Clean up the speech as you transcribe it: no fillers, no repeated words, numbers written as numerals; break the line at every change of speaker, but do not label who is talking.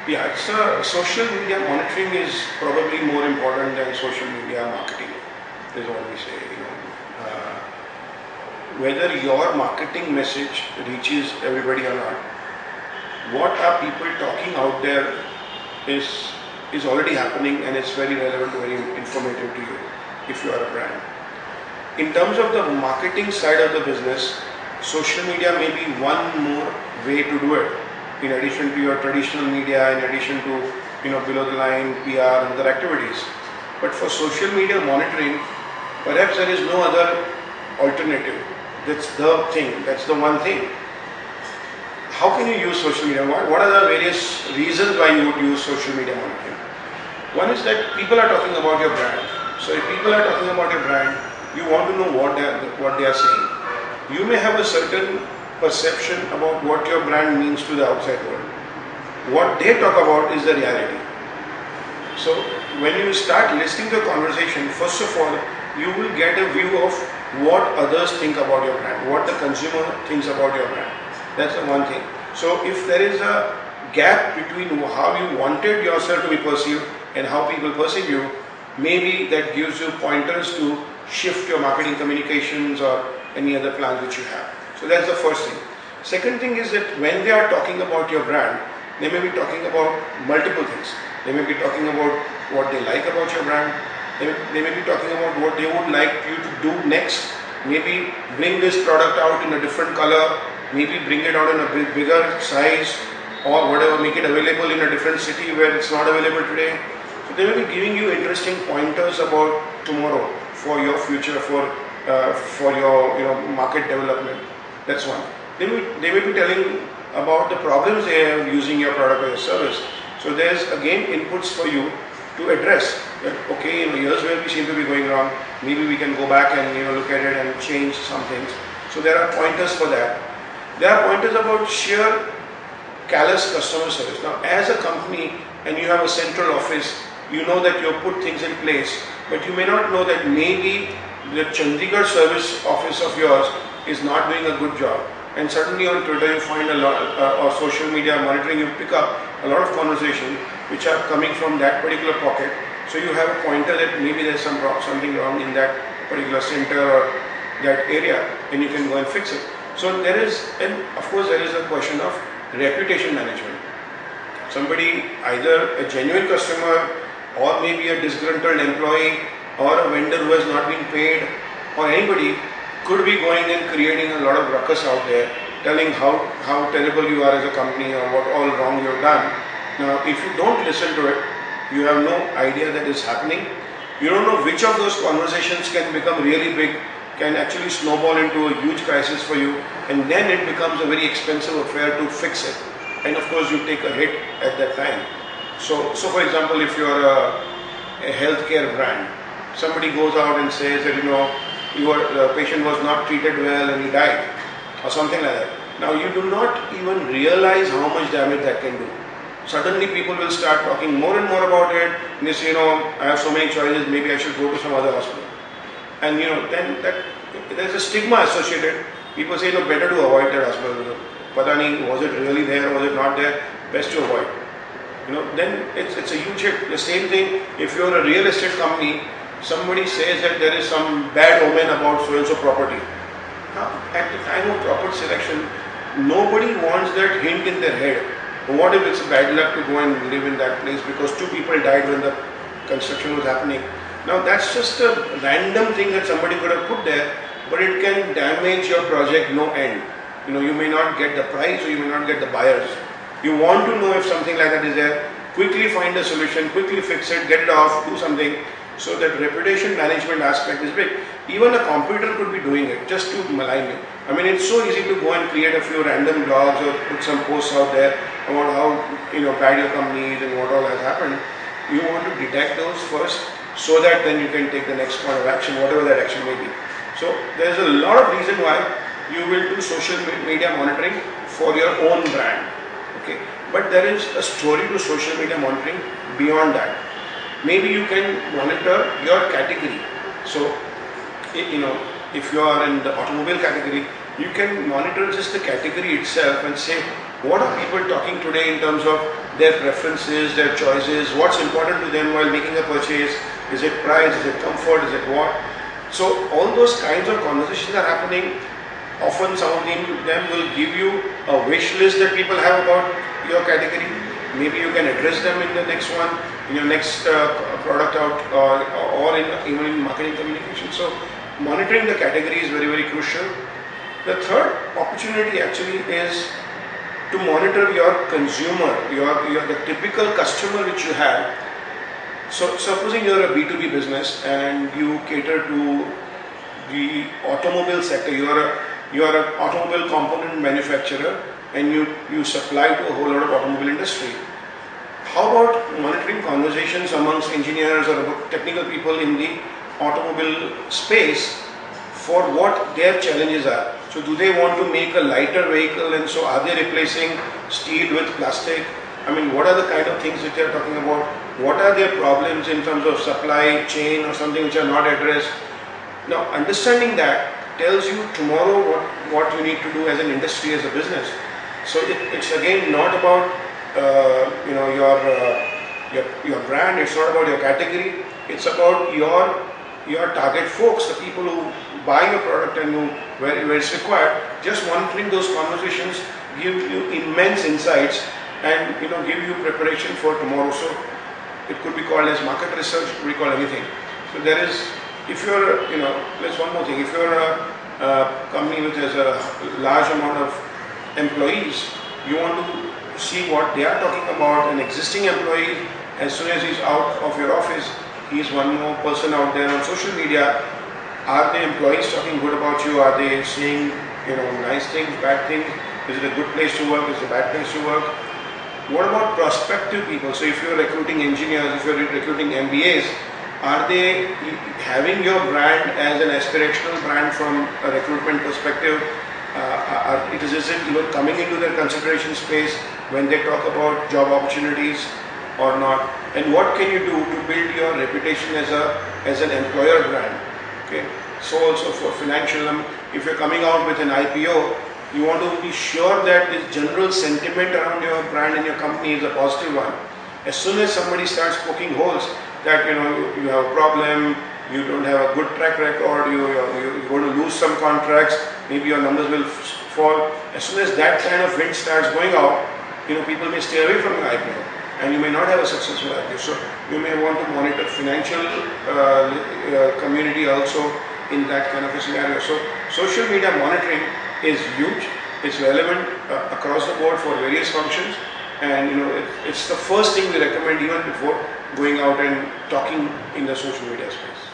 Yeah, social media monitoring is probably more important than social media marketing, is what we say. Whether your marketing message reaches everybody or not, what are people talking out there is is already happening, and it's very relevant, very informative to you if you are a brand. In terms of the marketing side of the business, social media may be one more way to do it, in addition to your traditional media, in addition to below the line PR and other activities. But for social media monitoring, perhaps there is no other alternative. That's the thing. That's the one thing. How can you use social media? What are the various reasons why you would use social media monitoring? One is that people are talking about your brand. So if people are talking about your brand, you want to know what they are saying. You may have a certain perception about what your brand means to the outside world. What they talk about is the reality. So when you start listening to a conversation, first of all, you will get a view of what others think about your brand, what the consumer thinks about your brand. That's the one thing. So if there is a gap between how you wanted yourself to be perceived and how people perceive you, maybe that gives you pointers to shift your marketing communications or any other plans which you have. So that's the first thing. Second thing is that when they are talking about your brand, they may be talking about multiple things. They may be talking about what they like about your brand. They may be talking about what they would like you to do next. Maybe bring this product out in a different color, maybe bring it out in a bigger size, or whatever, make it available in a different city where it's not available today. So they may be giving you interesting pointers about tomorrow for your future, for your market development. That's one. They may be telling about the problems they have using your product or your service. So there's again inputs for you to address. That okay, here's where we seem to be going wrong. Maybe we can go back and look at it and change some things. So there are pointers for that. There are pointers about sheer callous customer service. Now, as a company and you have a central office, you know that you have put things in place, but you may not know that maybe the Chandigarh service office of yours is not doing a good job. And suddenly on Twitter you find a lot, or social media monitoring, you pick up a lot of conversations which are coming from that particular pocket. So you have a pointer that maybe there's something wrong in that particular center or that area, and you can go and fix it. So there is, and of course there is a question of reputation management. Somebody, either a genuine customer or maybe a disgruntled employee or a vendor who has not been paid, or anybody could be going and creating a lot of ruckus out there, telling how terrible you are as a company or what all wrong you have done. Now, if you don't listen to it, you have no idea that is happening. You don't know which of those conversations can become really big, can actually snowball into a huge crisis for you, and then it becomes a very expensive affair to fix it. And of course, you take a hit at that time. So for example, if you are a healthcare brand, somebody goes out and says that the patient was not treated well and he died, or something like that. Now you do not even realize how much damage that can do. Suddenly people will start talking more and more about it, and they say, I have so many choices, maybe I should go to some other hospital. And then there's a stigma associated. People say, better to avoid that hospital. Pata nahi, was it really there, was it not there? Best to avoid. Then it's a huge hit. The same thing, if you're a real estate company, somebody says that there is some bad omen about so-and-so property. Now, at the time of property selection, nobody wants that hint in their head. What if it's bad luck to go and live in that place because 2 people died when the construction was happening? Now that's just a random thing that somebody could have put there, but it can damage your project no end. You may not get the price, or you may not get the buyers. You want to know if something like that is there, quickly find a solution, quickly fix it, get it off, do something. So that reputation management aspect is big. Even a computer could be doing it just to malign you. I mean, it's so easy to go and create a few random blogs or put some posts out there about how bad your company is and what all has happened. You want to detect those first, so that then you can take the next point of action, whatever that action may be. So there's a lot of reason why you will do social media monitoring for your own brand. Okay, but there is a story to social media monitoring beyond that. Maybe you can monitor your category. So if you are in the automobile category, you can monitor just the category itself and say, what are people talking today in terms of their preferences, their choices, what's important to them while making a purchase, is it price, is it comfort, is it what? So all those kinds of conversations are happening. Often some of them will give you a wish list that people have about your category. Maybe you can address them in the next one, in your next product out, or even in marketing communication. So monitoring the category is very, very crucial. The third opportunity actually is to monitor your consumer, the typical customer which you have. So supposing you're a B2B business and you cater to the automobile sector, you are an automobile component manufacturer and you supply to a whole lot of automobile industry. How about monitoring conversations amongst engineers or technical people in the automobile space for what their challenges are? So do they want to make a lighter vehicle, and so are they replacing steel with plastic? I mean, what are the kind of things that they are talking about? What are their problems in terms of supply chain or something which are not addressed? Now, understanding that tells you tomorrow what you need to do as an industry, as a business. So it's again not about your brand. It's not about your category. It's about your target folks, the people who buy your product and where it's required. Just monitoring those conversations give you immense insights and give you preparation for tomorrow. So it could be called as market research. It could be called anything. So there is, if you're there's one more thing. If you're a company which has a large amount of employees, you want to see what they are talking about. An existing employee, as soon as he's out of your office, he's one more person out there on social media. Are the employees talking good about you? Are they saying nice things, bad things? Is it a good place to work? Is it a bad place to work? What about prospective people? So if you're recruiting engineers, if you're recruiting MBAs, are they having your brand as an aspirational brand from a recruitment perspective? Is it coming into their consideration space when they talk about job opportunities or not? And what can you do to build your reputation as an employer brand? Okay. So also for financial, if you're coming out with an IPO, you want to be sure that this general sentiment around your brand and your company is a positive one. As soon as somebody starts poking holes that you have a problem, you don't have a good track record, you're going to lose some contracts, maybe your numbers will fall. As soon as that kind of wind starts going out, people may stay away from your IPO and you may not have a successful IPO. So you may want to monitor financial community also in that kind of a scenario. So social media monitoring is huge. It's relevant across the board for various functions, and it's the first thing we recommend even before going out and talking in the social media space.